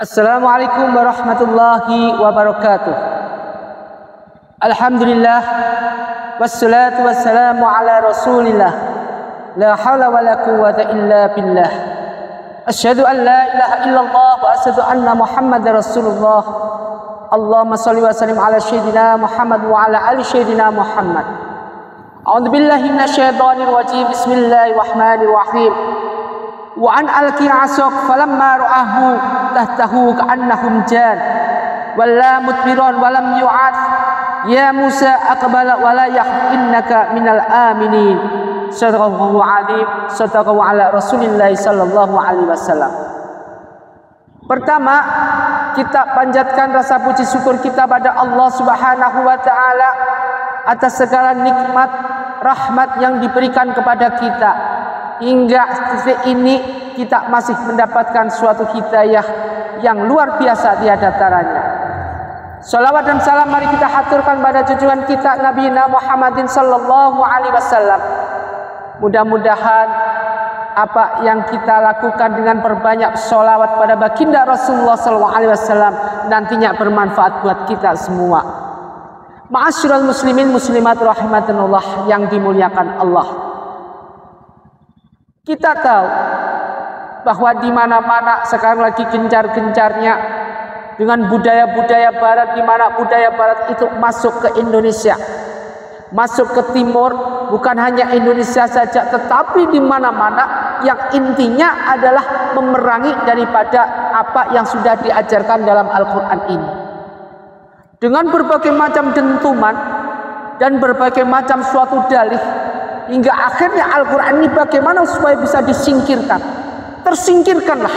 Assalamualaikum warahmatullahi wabarakatuh. Alhamdulillah wassalatu wassalamu ala rasulillah. La hawla wa la quwwata illa billah. Asyhadu an la ilaha illallah wa asyhadu anna Muhammadar Rasulullah. Allahumma shalli wa sallim ala sayyidina Muhammad wa ala ali sayyidina Muhammad. A'udzu billahi minasyaitonir rajim. Bismillahirrahmanirrahim. Wa an alqiya asaq falamma ra'ahu tahtahu ka'annahum jan wala mudbiran walam yu'ad ya Musa aqbala wala innaka minal aminin. Sadaqallahu azim. Sadaqallahu ala Rasulillah sallallahu alaihi wasallam. Pertama, kita panjatkan rasa puji syukur kita pada Allah Subhanahu wa taala atas segala nikmat rahmat yang diberikan kepada kita. Hingga detik ini kita masih mendapatkan suatu hidayah yang luar biasa tiada taranya. Salawat dan salam mari kita haturkan pada junjungan kita Nabi Muhammadin sallallahu alaihi wasallam. Mudah-mudahan apa yang kita lakukan dengan perbanyak salawat pada baginda Rasulullah sallallahu alaihi wasallam nantinya bermanfaat buat kita semua. Ma'asyiral muslimin muslimat rahimakumullah yang dimuliakan Allah. Kita tahu bahwa di mana-mana sekarang lagi gencar-gencarnya dengan budaya-budaya barat, di mana budaya barat itu masuk ke Indonesia, masuk ke timur, bukan hanya Indonesia saja, tetapi di mana-mana yang intinya adalah memerangi daripada apa yang sudah diajarkan dalam Al-Quran ini. Dengan berbagai macam dentuman dan berbagai macam suatu dalih, hingga akhirnya Al-Quran ini bagaimana supaya bisa disingkirkan. Tersingkirkanlah.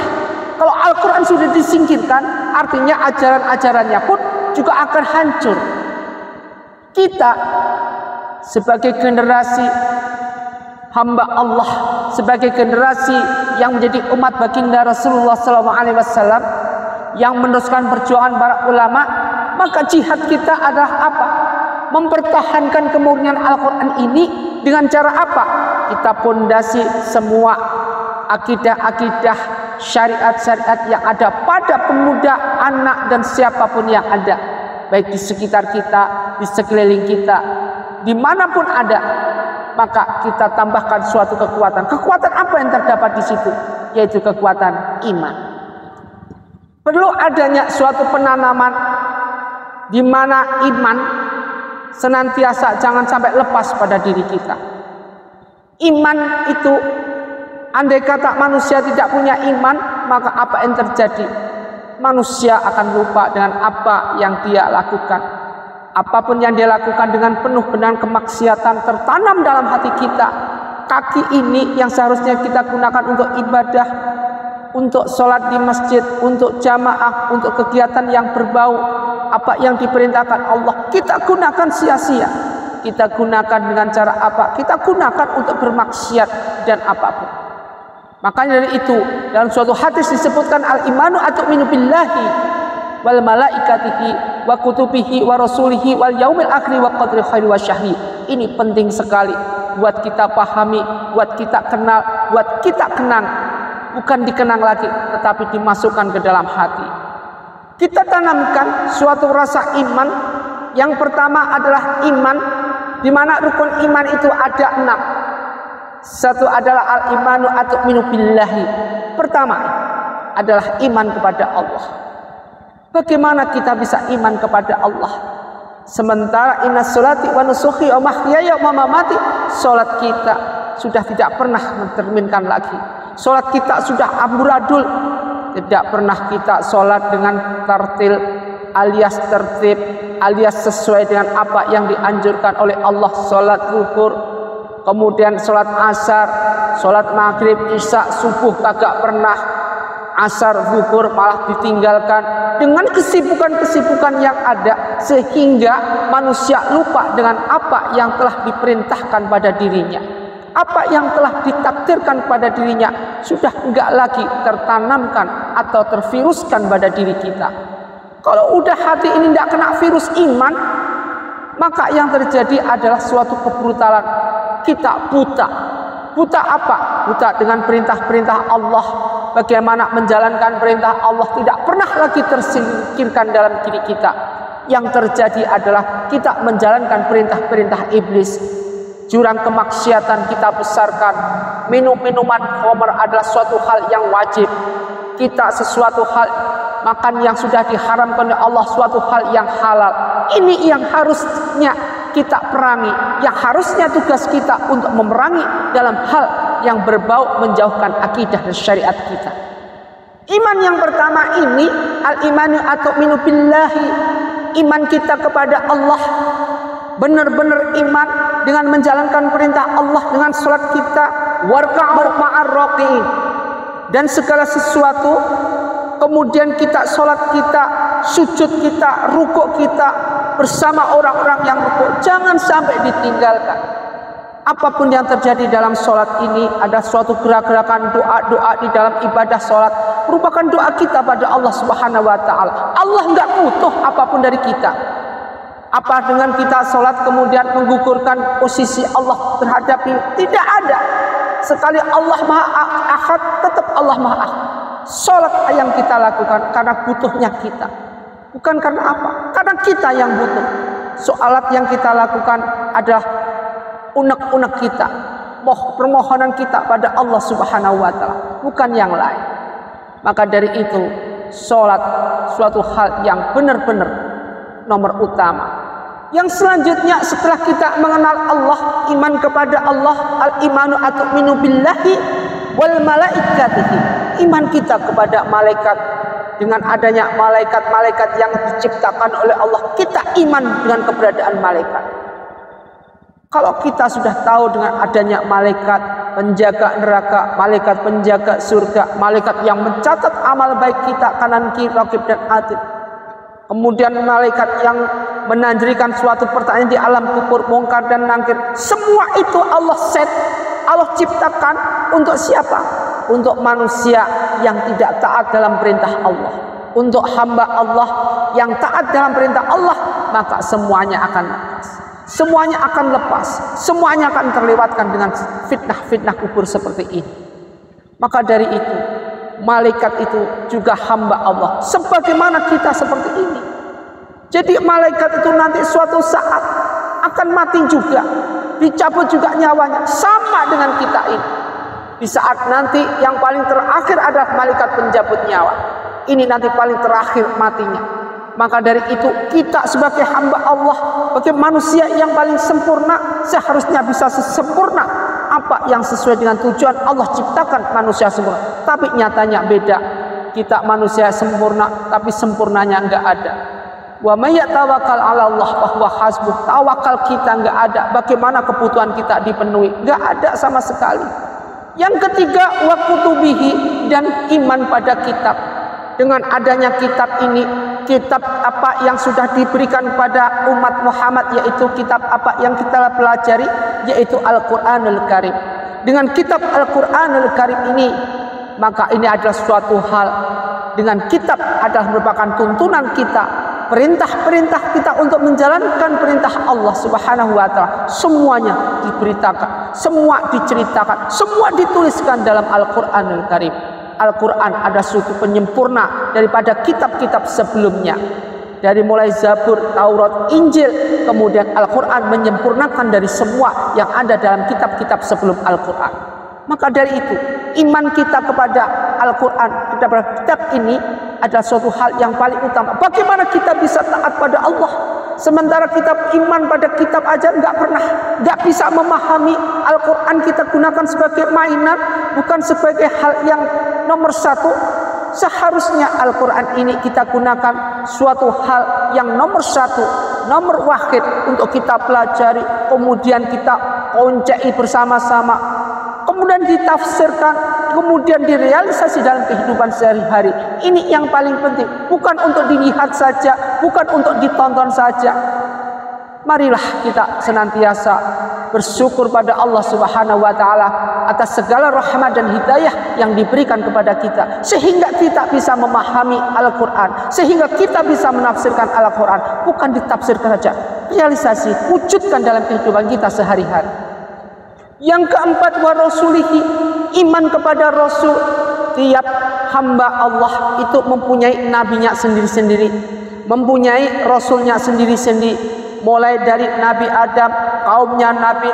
Kalau Al-Quran sudah disingkirkan, artinya ajaran-ajarannya pun juga akan hancur. Kita sebagai generasi hamba Allah, sebagai generasi yang menjadi umat baginda Rasulullah SAW, yang meneruskan perjuangan para ulama, maka jihad kita adalah apa? Mempertahankan kemurnian Al-Quran ini dengan cara apa? Kita pondasi semua akidah-akidah, syariat-syariat yang ada pada pemuda, anak, dan siapapun yang ada, baik di sekitar kita, di sekeliling kita, dimanapun ada, maka kita tambahkan suatu kekuatan. Kekuatan apa yang terdapat di situ? Yaitu kekuatan iman. Perlu adanya suatu penanaman di mana iman senantiasa jangan sampai lepas pada diri kita. Iman itu, andai kata manusia tidak punya iman, maka apa yang terjadi? Manusia akan lupa dengan apa yang dia lakukan. Apapun yang dia lakukan dengan penuh dengan kemaksiatan tertanam dalam hati kita. Kaki ini yang seharusnya kita gunakan untuk ibadah, untuk sholat di masjid, untuk jamaah, untuk kegiatan yang berbau, apa yang diperintahkan Allah, kita gunakan sia-sia. Kita gunakan dengan cara apa? Kita gunakan untuk bermaksiat dan apapun. Makanya dari itu, dalam suatu hadis disebutkan al-imanu atu'minu billahi wal malaikatihi wa kutubihi wa rasulihi wal yaumil akhir wa qadri khairi wa syahri. Ini penting sekali buat kita pahami, buat kita kenal, buat kita kenang. Bukan dikenang lagi, tetapi dimasukkan ke dalam hati. Kita tanamkan suatu rasa iman. Yang pertama adalah iman, di mana rukun iman itu ada 6. Satu adalah al-imanu atu'minu billahi. Pertama adalah iman kepada Allah. Bagaimana kita bisa iman kepada Allah? Sementara inna sholati wa nusuki wa mahyaya wa mamati, sholat kita sudah tidak pernah mencerminkan lagi. Sholat kita sudah amburadul. Tidak pernah kita sholat dengan tartil alias tertib, alias sesuai dengan apa yang dianjurkan oleh Allah. Sholat zuhur, kemudian sholat asar, sholat maghrib, isya, subuh kagak pernah. Asar, zuhur malah ditinggalkan dengan kesibukan-kesibukan yang ada, sehingga manusia lupa dengan apa yang telah diperintahkan pada dirinya. Apa yang telah ditakdirkan pada dirinya sudah enggak lagi tertanamkan atau terviruskan pada diri kita. Kalau udah hati ini tidak kena virus iman, maka yang terjadi adalah suatu kebrutalan. Kita buta. Buta apa? Buta dengan perintah-perintah Allah. bagaimana menjalankan perintah Allah tidak pernah lagi tersingkirkan dalam diri kita. Yang terjadi adalah kita menjalankan perintah-perintah iblis. Jurang kemaksiatan kita besarkan. Minum-minuman khamr adalah suatu hal yang wajib. Kita sesuatu hal makan yang sudah diharamkan oleh Allah, suatu hal yang halal. Ini yang harusnya kita perangi, yang harusnya tugas kita untuk memerangi dalam hal yang berbau menjauhkan akidah dan syariat kita. Iman yang pertama ini al-imanu atu'minu billahi, iman kita kepada Allah, benar-benar iman dengan menjalankan perintah Allah, dengan salat kita, warka'u ma'ar raqiin, dan segala sesuatu. Kemudian kita sholat kita, sujud kita, rukuk kita bersama orang-orang yang rukuk, jangan sampai ditinggalkan. Apapun yang terjadi dalam sholat ini, ada suatu gerak-gerakan doa-doa di dalam ibadah sholat, merupakan doa kita pada Allah Subhanahu Wa Taala. Allah nggak butuh apapun dari kita. Apa dengan kita sholat kemudian menggugurkan posisi Allah terhadap ini? Tidak ada. Sekali Allah Maha Ahad, tetap Allah Maha Ahad. Sholat yang kita lakukan karena butuhnya kita, bukan karena apa? Karena kita yang butuh. Sholat yang kita lakukan adalah unek-unek kita, permohonan kita pada Allah Subhanahu Wa Taala, bukan yang lain. Maka dari itu, sholat suatu hal yang benar-benar nomor utama. Yang selanjutnya setelah kita mengenal Allah, iman kepada Allah, al-imanu atu'minu billahi wal malaikatihi, iman kita kepada malaikat, dengan adanya malaikat-malaikat yang diciptakan oleh Allah, kita iman dengan keberadaan malaikat. Kalau kita sudah tahu dengan adanya malaikat penjaga neraka, malaikat penjaga surga, malaikat yang mencatat amal baik kita kanan kiri, raqib dan atid, kemudian malaikat yang menanjerikan suatu pertanyaan di alam kubur, mungkar dan nangkir, semua itu Allah set, Allah ciptakan untuk siapa? Untuk manusia yang tidak taat dalam perintah Allah. Untuk hamba Allah yang taat dalam perintah Allah, maka semuanya akan lepas. Semuanya akan lepas. Semuanya akan terlewatkan dengan fitnah-fitnah kubur seperti ini. Maka dari itu, malaikat itu juga hamba Allah. Sebagaimana kita seperti ini. Jadi malaikat itu nanti suatu saat akan mati juga. Dicabut juga nyawanya. Sama dengan kita ini. Di saat nanti yang paling terakhir adalah malaikat penjabut nyawa. Ini nanti paling terakhir matinya. Maka dari itu kita sebagai hamba Allah, sebagai manusia yang paling sempurna, seharusnya bisa sesempurna apa yang sesuai dengan tujuan Allah ciptakan manusia sempurna. Tapi nyatanya beda. Kita manusia sempurna, tapi sempurnanya enggak ada. Wa may yatawakkal 'ala Allah fa huwa hasbuh. Tawakal kita enggak ada. Bagaimana kebutuhan kita dipenuhi? Enggak ada sama sekali. Yang ketiga, wa kutubihi, dan iman pada kitab. Dengan adanya kitab ini, kitab apa yang sudah diberikan pada umat Muhammad, yaitu kitab apa yang kita pelajari, yaitu Al-Quranul Karim. Dengan kitab Al-Quranul Karim ini, maka ini adalah suatu hal, dengan kitab adalah merupakan tuntunan kita, perintah-perintah kita untuk menjalankan perintah Allah Subhanahu wa Ta'ala. Semuanya diberitakan, semua diceritakan, semua dituliskan dalam Al-Quranul Karim. Al-Quran ada suatu penyempurna daripada kitab-kitab sebelumnya. Dari mulai Zabur, Taurat, Injil, kemudian Al-Quran menyempurnakan dari semua yang ada dalam kitab-kitab sebelum Al-Quran. Maka dari itu, iman kita kepada Al-Quran, kepada kitab ini adalah suatu hal yang paling utama. Bagaimana kita bisa taat pada Allah, sementara kita iman pada kitab aja nggak bisa memahami. Al-Quran kita gunakan sebagai mainan, bukan sebagai hal yang nomor satu. Seharusnya Al-Quran ini kita gunakan suatu hal yang nomor satu, nomor wahid untuk kita pelajari, kemudian kita koncei bersama-sama, kemudian ditafsirkan, kemudian direalisasi dalam kehidupan sehari-hari. Ini yang paling penting, bukan untuk dilihat saja, bukan untuk ditonton saja. Marilah kita senantiasa bersyukur pada Allah Subhanahu wa Ta'ala atas segala rahmat dan hidayah yang diberikan kepada kita, sehingga kita bisa memahami Al-Quran, sehingga kita bisa menafsirkan Al-Quran, bukan ditafsirkan saja, realisasi, wujudkan dalam kehidupan kita sehari-hari. Yang keempat, wa rasulihi, iman kepada Rasul. tiap hamba Allah itu mempunyai nabinya sendiri-sendiri, mempunyai rasulnya sendiri-sendiri. Mulai dari Nabi Adam, kaumnya Nabi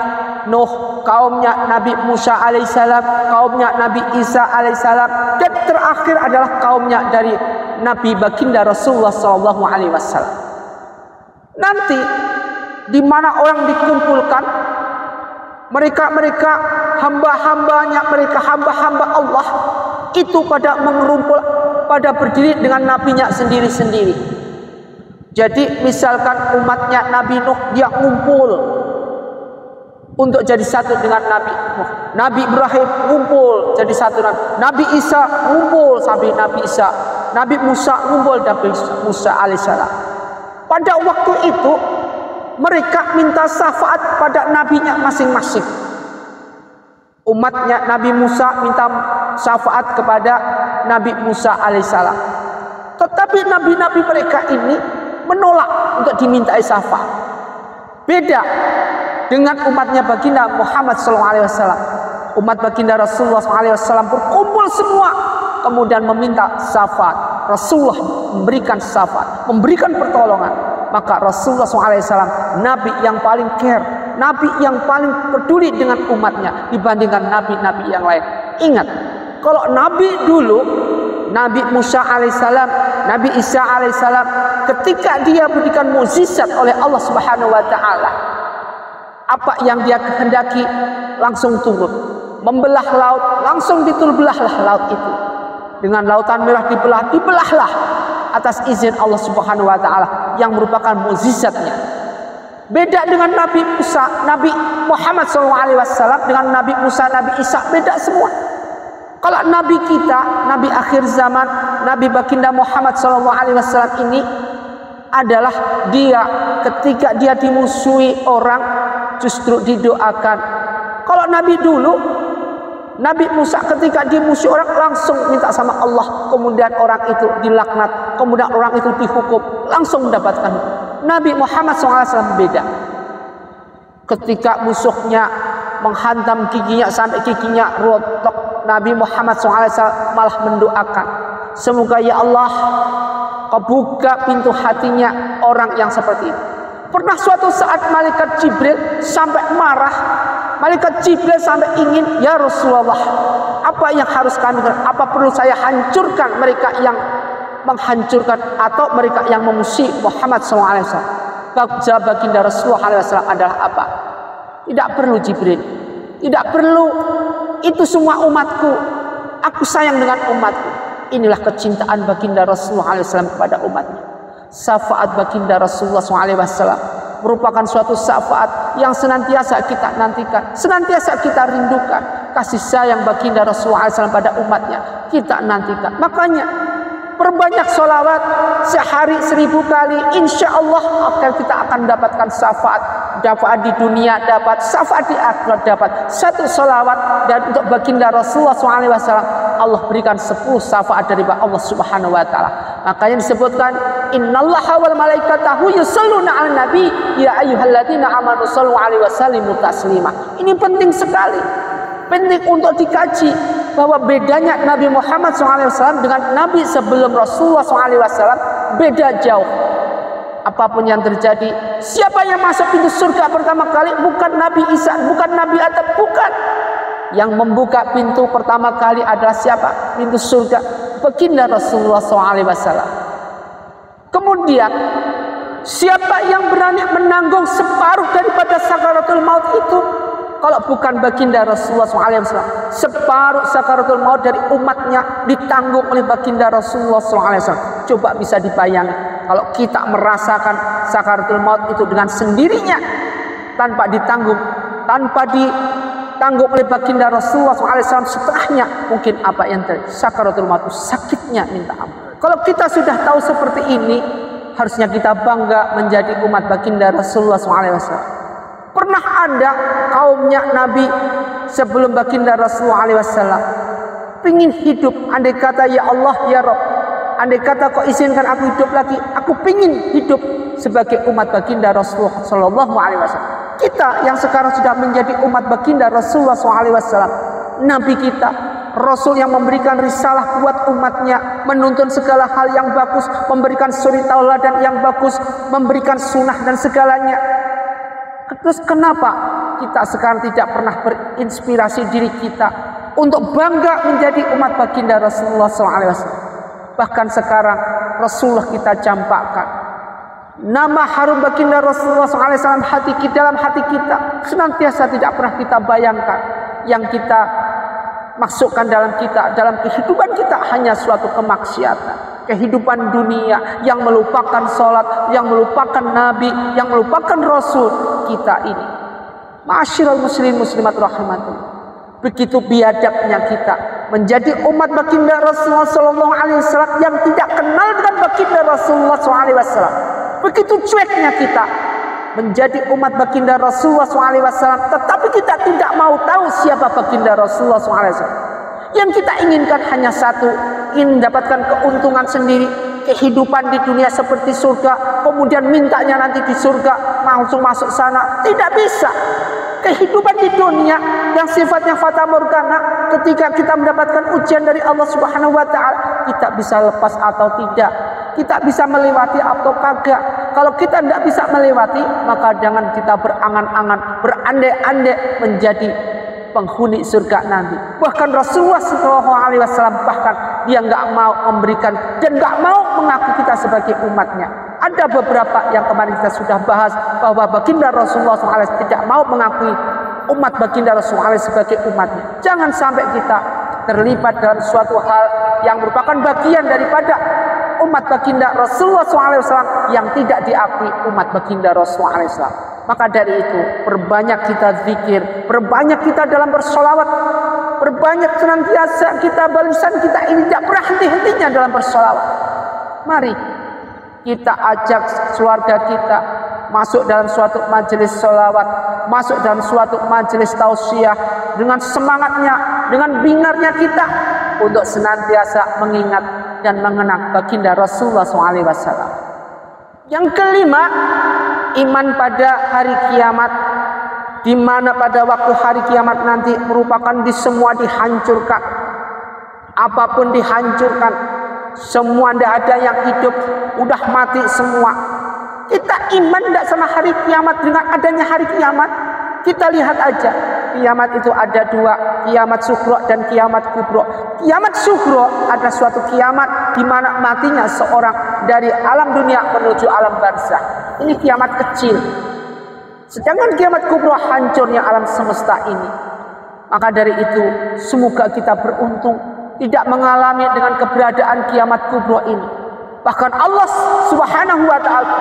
Nuh, kaumnya Nabi Musa alaihissalam, kaumnya Nabi Isa alaihissalam, dan terakhir adalah kaumnya dari Nabi Baginda Rasulullah SAW. Nanti di mana orang dikumpulkan, mereka hamba-hambanya, mereka hamba-hamba Allah itu pada mengerumpul, pada berdiri dengan nabinya sendiri-sendiri. Jadi misalkan umatnya Nabi Nuh, dia ngumpul untuk jadi satu dengan Nabi Nuh. Nabi Ibrahim ngumpul jadi satu. Nabi Isa ngumpul sampai Nabi Isa. Nabi Musa ngumpul Nabi Musa alaihissalam. Pada waktu itu mereka minta syafaat pada nabinya masing-masing. Umatnya Nabi Musa minta syafaat kepada Nabi Musa alaihissalam. Tetapi nabi-nabi mereka ini menolak untuk dimintai syafaat. Beda dengan umatnya baginda Muhammad SAW. Umat baginda Rasulullah SAW berkumpul semua, kemudian meminta syafaat. Rasulullah memberikan syafaat, memberikan pertolongan. Maka Rasulullah SAW nabi yang paling care, nabi yang paling peduli dengan umatnya dibandingkan nabi-nabi yang lain. Ingat, kalau nabi dulu, Nabi Musa alaihissalam, Nabi Isa alaihissalam, ketika dia diberikan mukjizat oleh Allah Subhanahu wa taala, apa yang dia kehendaki langsung turun. Membelah laut, langsung belahlah laut itu. Dengan lautan merah dibelahlah atas izin Allah Subhanahu wa taala yang merupakan mukjizatnya. Beda dengan Nabi Musa, Nabi Muhammad SAW dengan Nabi Musa, Nabi Isa, beda semua. Kalau Nabi kita, Nabi akhir zaman, Nabi baginda Muhammad SAW ini adalah dia ketika dia dimusuhi orang justru didoakan. Kalau Nabi dulu, Nabi Musa ketika dimusuhi orang langsung minta sama Allah, kemudian orang itu dilaknat, kemudian orang itu dihukum, langsung mendapatkan. Nabi Muhammad SAW beda. Ketika musuhnya menghantam giginya sampai giginya rontok, Nabi Muhammad SAW malah mendoakan, semoga ya Allah kau buka pintu hatinya orang yang seperti itu. Pernah suatu saat malaikat Jibril sampai marah. Malaikat Jibril sampai ingin, ya Rasulullah, apa yang harus kami lakukan? Apa perlu saya hancurkan mereka yang menghancurkan atau mereka yang memusuhi Muhammad SAW? Jawab baginda Rasulullah SAW adalah apa? Tidak perlu Jibril, tidak perlu. Itu semua umatku. Aku sayang dengan umatku. Inilah kecintaan baginda Rasulullah SAW kepada umatnya. Syafaat baginda Rasulullah SAW merupakan suatu syafaat yang senantiasa kita nantikan, senantiasa kita rindukan. Kasih sayang baginda Rasulullah SAW pada umatnya kita nantikan. Makanya perbanyak sholawat sehari 1000 kali, insya Allah kita akan dapatkan syafaat. Syafaat di dunia dapat, syafaat di akhirat dapat. Satu sholawat dan untuk baginda Rasulullah SAW Allah berikan 10 syafaat dari Allah Subhanahu wa taala. Makanya disebutkan innallaha wal malaikatahu yusholluna 'alan nabi ya ayyuhalladzina amanu shollu 'alaihi wasallimu taslima. Ini penting sekali. Penting untuk dikaji bahwa bedanya Nabi Muhammad SAW dengan Nabi sebelum Rasulullah SAW beda jauh. Apapun yang terjadi, siapa yang masuk pintu surga pertama kali? Bukan Nabi Isa, bukan Nabi Adam, bukan. Yang membuka pintu pertama kali adalah siapa? Pintu surga baginda Rasulullah SAW. Kemudian siapa yang berani menanggung separuh daripada sakaratul maut itu? Kalau bukan baginda Rasulullah SAW, separuh sakaratul maut dari umatnya ditanggung oleh baginda Rasulullah SAW. Coba bisa dibayangkan kalau kita merasakan sakaratul maut itu dengan sendirinya, tanpa ditanggung oleh baginda Rasulullah SAW setelahnya, mungkin apa yang terjadi? Sakaratul maut itu sakitnya minta ampun. Kalau kita sudah tahu seperti ini, harusnya kita bangga menjadi umat baginda Rasulullah SAW. Pernah ada kaumnya Nabi sebelum baginda Rasulullah SAW pingin hidup, andai kata ya Allah ya Rabb, andai kata kau izinkan aku hidup lagi, aku pingin hidup sebagai umat baginda Rasulullah SAW. Kita yang sekarang sudah menjadi umat baginda Rasulullah SAW, Nabi kita Rasul yang memberikan risalah buat umatnya, menuntun segala hal yang bagus, memberikan suri tauladan yang bagus, memberikan sunnah dan segalanya. Terus kenapa kita sekarang tidak pernah berinspirasi diri kita untuk bangga menjadi umat baginda Rasulullah SAW? Bahkan sekarang Rasulullah kita campakkan, nama harum baginda Rasulullah SAW dalam hati kita senantiasa tidak pernah kita bayangkan. Yang kita masukkan dalam kehidupan kita hanya suatu kemaksiatan, kehidupan dunia yang melupakan sholat, yang melupakan Nabi, yang melupakan Rasul kita ini. Ma'asyiral muslimin muslimat rahimatullah. Begitu biadabnya kita menjadi umat baginda Rasulullah SAW yang tidak kenal dengan baginda Rasulullah SAW. Begitu cueknya kita menjadi umat baginda Rasulullah SAW, tetapi kita tidak mau tahu siapa baginda Rasulullah SAW. Yang kita inginkan hanya satu, ingin mendapatkan keuntungan sendiri, kehidupan di dunia seperti surga, kemudian mintanya nanti di surga langsung masuk sana. Tidak bisa. Kehidupan di dunia yang sifatnya fata morgana, ketika kita mendapatkan ujian dari Allah Subhanahu wa Ta'ala, kita bisa lepas atau tidak, kita bisa melewati atau kagak. Kalau kita tidak bisa melewati, maka jangan kita berangan-angan, berandai-andai menjadi penghuni surga nanti. Bahkan Rasulullah SAW bahkan dia nggak mau memberikan dan nggak mau mengaku kita sebagai umatnya. Ada beberapa yang kemarin kita sudah bahas bahwa baginda Rasulullah SAW tidak mau mengakui umat baginda Rasulullah SAW sebagai umatnya. Jangan sampai kita terlibat dalam suatu hal yang merupakan bagian daripada umat baginda Rasulullah SAW yang tidak diakui umat baginda Rasulullah SAW. Maka dari itu, perbanyak kita zikir, perbanyak kita dalam bersolawat, perbanyak senantiasa kita barisan kita ini tidak pernah henti-hentinya dalam bersolawat. Mari kita ajak keluarga kita masuk dalam suatu majelis sholawat, masuk dalam suatu majelis tausiah dengan semangatnya, dengan binarnya kita untuk senantiasa mengingat dan mengenang baginda Rasulullah SAW. Yang kelima, iman pada hari kiamat, di mana pada waktu hari kiamat nanti merupakan di semua dihancurkan, apapun dihancurkan. Semua tidak ada yang hidup, udah mati semua. Kita iman tidak sama hari kiamat, dengan adanya hari kiamat. Kita lihat aja, kiamat itu ada dua, kiamat sughra dan kiamat kubra. Kiamat sughra ada suatu kiamat di mana matinya seorang dari alam dunia menuju alam barzakh. Ini kiamat kecil. Sedangkan kiamat kubra hancurnya alam semesta ini. Maka dari itu, semoga kita beruntung tidak mengalami dengan keberadaan kiamat kubra ini. Bahkan Allah Subhanahu wa Ta'ala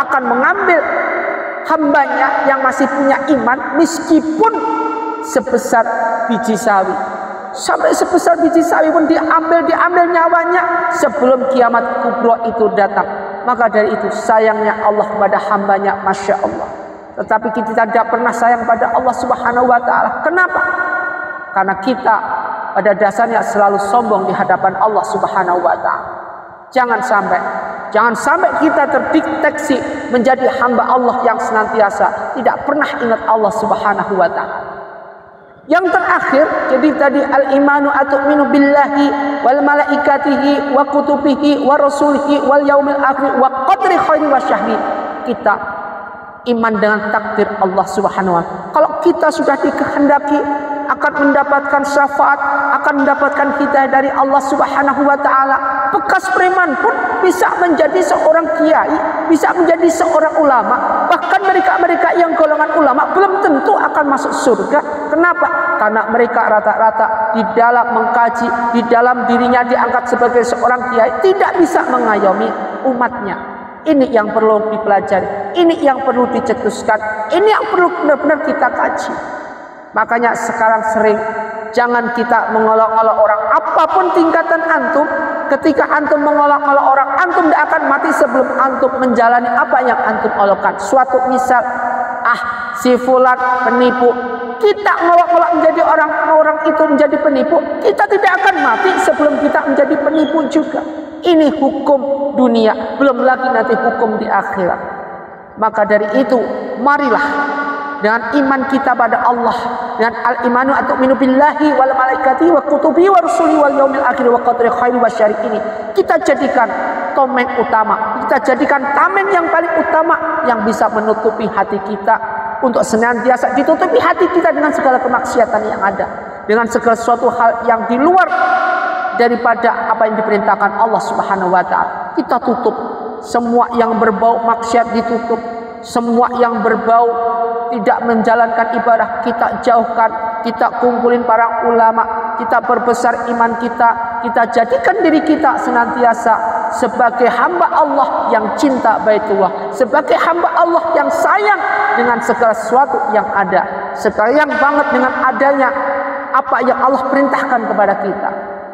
akan mengambil hambanya yang masih punya iman meskipun sebesar biji sawi. Sampai sebesar biji sawi pun diambil nyawanya sebelum kiamat kubra itu datang. Maka dari itu sayangnya Allah kepada hambanya, Masya Allah. Tetapi kita tidak pernah sayang pada Allah Subhanahu wa Ta'ala. Kenapa? Karena kita pada dasarnya selalu sombong di hadapan Allah Subhanahu wa Ta'ala. Jangan sampai kita terdeteksi menjadi hamba Allah yang senantiasa tidak pernah ingat Allah Subhanahu wa Ta'ala. Yang terakhir, jadi tadi al-imanu atu'minu billahi wal malaikatihi wa kutubihi wa rasulihi wal yaumil akhir wa qadri khairi wa syahri. Kita iman dengan takdir Allah Subhanahu wa Ta'ala. Kalau kita sudah dikehendaki akan mendapatkan syafaat, akan mendapatkan hidayah dari Allah Subhanahu wa Ta'ala, bekas preman pun bisa menjadi seorang kiai, bisa menjadi seorang ulama. Bahkan mereka-mereka yang golongan ulama belum tentu akan masuk surga. Kenapa? Karena mereka rata-rata di dalam mengkaji, di dalam dirinya diangkat sebagai seorang kiai, tidak bisa mengayomi umatnya. Ini yang perlu dipelajari, ini yang perlu dicetuskan, ini yang perlu benar-benar kita kaji. Makanya sekarang sering jangan kita mengolok-olok orang. Apapun tingkatan antum, ketika antum mengolok-olok orang, antum tidak akan mati sebelum antum menjalani apa yang antum olokkan. Suatu misal, si fulan penipu, kita ngolok-ngolok menjadi orang itu menjadi penipu, kita tidak akan mati sebelum kita menjadi penipu juga. Ini hukum dunia, belum lagi nanti hukum di akhirat. Maka dari itu, marilah dengan iman kita pada Allah, dengan al-imanu atu'minu billahi wal malaikati wa kutubi wa rusuli wal yaumil akhir wa qadri khairi wa syarri ini kita jadikan tameng utama, kita jadikan tameng yang paling utama yang bisa menutupi hati kita, untuk senantiasa ditutupi hati kita dengan segala kemaksiatan yang ada, dengan segala suatu hal yang di luar daripada apa yang diperintahkan Allah Subhanahu wa taala. Kita tutup semua yang berbau maksiat, ditutup semua yang berbau tidak menjalankan ibadah, kita jauhkan. Kita kumpulin para ulama, kita perbesar iman kita, kita jadikan diri kita senantiasa sebagai hamba Allah yang cinta Baitullah, sebagai hamba Allah yang sayang dengan segala sesuatu yang ada, sayang banget dengan adanya apa yang Allah perintahkan kepada kita.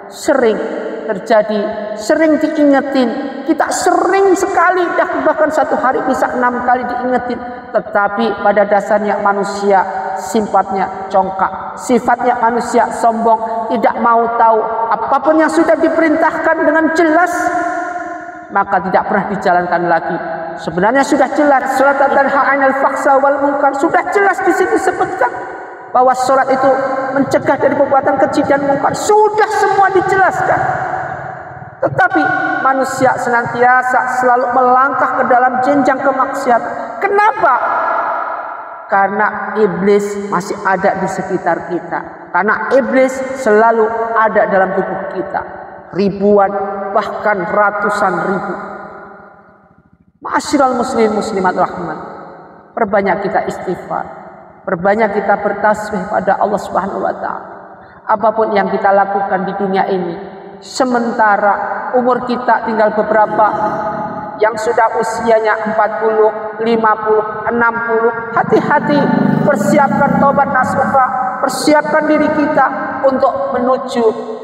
Sering terjadi, sering diingetin, kita sering sekali, bahkan satu hari bisa 6 kali diingetin, tetapi pada dasarnya manusia sifatnya congkak, sifatnya manusia sombong, tidak mau tahu apapun yang sudah diperintahkan dengan jelas maka tidak pernah dijalankan lagi. Sebenarnya sudah jelas, salat tanha 'anil fahsya wal munkar, sudah jelas di situ sebutkan bahwa salat itu mencegah dari perbuatan keji dan mungkar, sudah semua dijelaskan. Tetapi manusia senantiasa selalu melangkah ke dalam jenjang kemaksiatan. Kenapa? Karena iblis masih ada di sekitar kita. Karena iblis selalu ada dalam tubuh kita. Ribuan, bahkan ratusan ribu. Ma'asyiral muslimin muslimat rahman, perbanyak kita istighfar, perbanyak kita bertasbih pada Allah Subhanahu wa taala. Apapun yang kita lakukan di dunia ini, sementara umur kita tinggal beberapa, yang sudah usianya 40, 50, 60, hati-hati, persiapkan tobat nasuha, persiapkan diri kita untuk menuju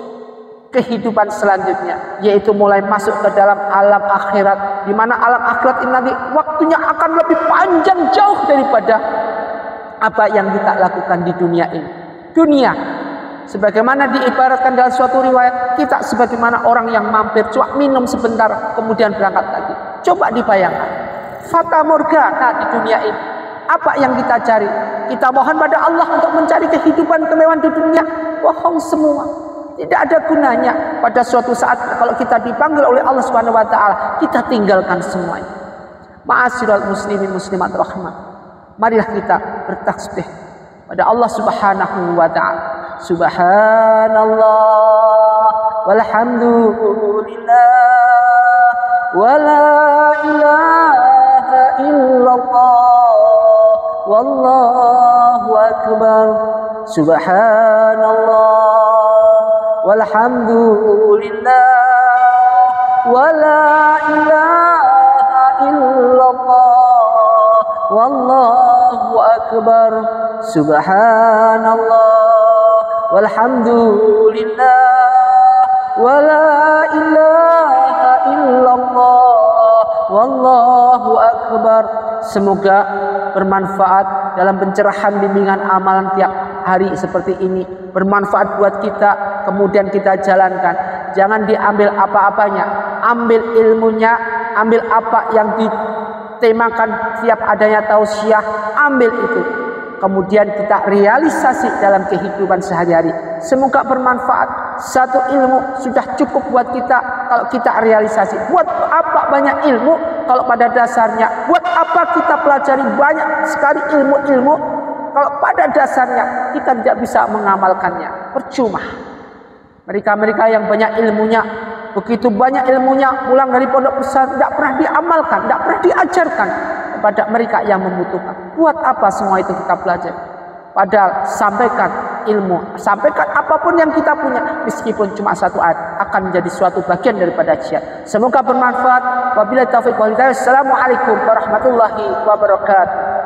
kehidupan selanjutnya, yaitu mulai masuk ke dalam alam akhirat, di mana alam akhirat ini nanti waktunya akan lebih panjang jauh daripada apa yang kita lakukan di dunia ini. Dunia sebagaimana diibaratkan dalam suatu riwayat, kita sebagaimana orang yang mampir cuma minum sebentar kemudian berangkat lagi. Coba dibayangkan, fata morgana di dunia ini. Apa yang kita cari? Kita mohon pada Allah untuk mencari kehidupan kemewahan di dunia. Bohong semua, tidak ada gunanya. Pada suatu saat kalau kita dipanggil oleh Allah Subhanahu wa taala, kita tinggalkan semuanya. Ma'asyiral muslimin muslimat rahmah, marilah kita bertasbih pada Allah Subhanahu wa taala. Subhanallah walhamdulillah wala ilaha illallah wallahu akbar. Subhanallah walhamdulillah wala ilaha illallah wallahu akbar. Subhanallah walhamdulillah wala ilaha illallah wallahu akbar. Semoga bermanfaat dalam pencerahan bimbingan amalan tiap hari seperti ini, bermanfaat buat kita, kemudian kita jalankan. Jangan diambil apa-apanya, ambil ilmunya, ambil apa yang ditemakan tiap adanya tausiah, ambil itu, kemudian kita realisasi dalam kehidupan sehari-hari. Semoga bermanfaat. Satu ilmu sudah cukup buat kita kalau kita realisasi. Buat apa banyak ilmu kalau pada dasarnya, buat apa kita pelajari banyak sekali ilmu-ilmu kalau pada dasarnya kita tidak bisa mengamalkannya? Percuma. Mereka-mereka yang banyak ilmunya, begitu banyak ilmunya, pulang dari pondok pesantren tidak pernah diamalkan, tidak pernah diajarkan kepada mereka yang membutuhkan. Buat apa semua itu kita pelajari? Padahal sampaikan ilmu, sampaikan apapun yang kita punya, meskipun cuma satu ayat, akan menjadi suatu bagian daripada jihad. Semoga bermanfaat. Wabillahi taufiq wal hidayah. Assalamualaikum warahmatullahi wabarakatuh.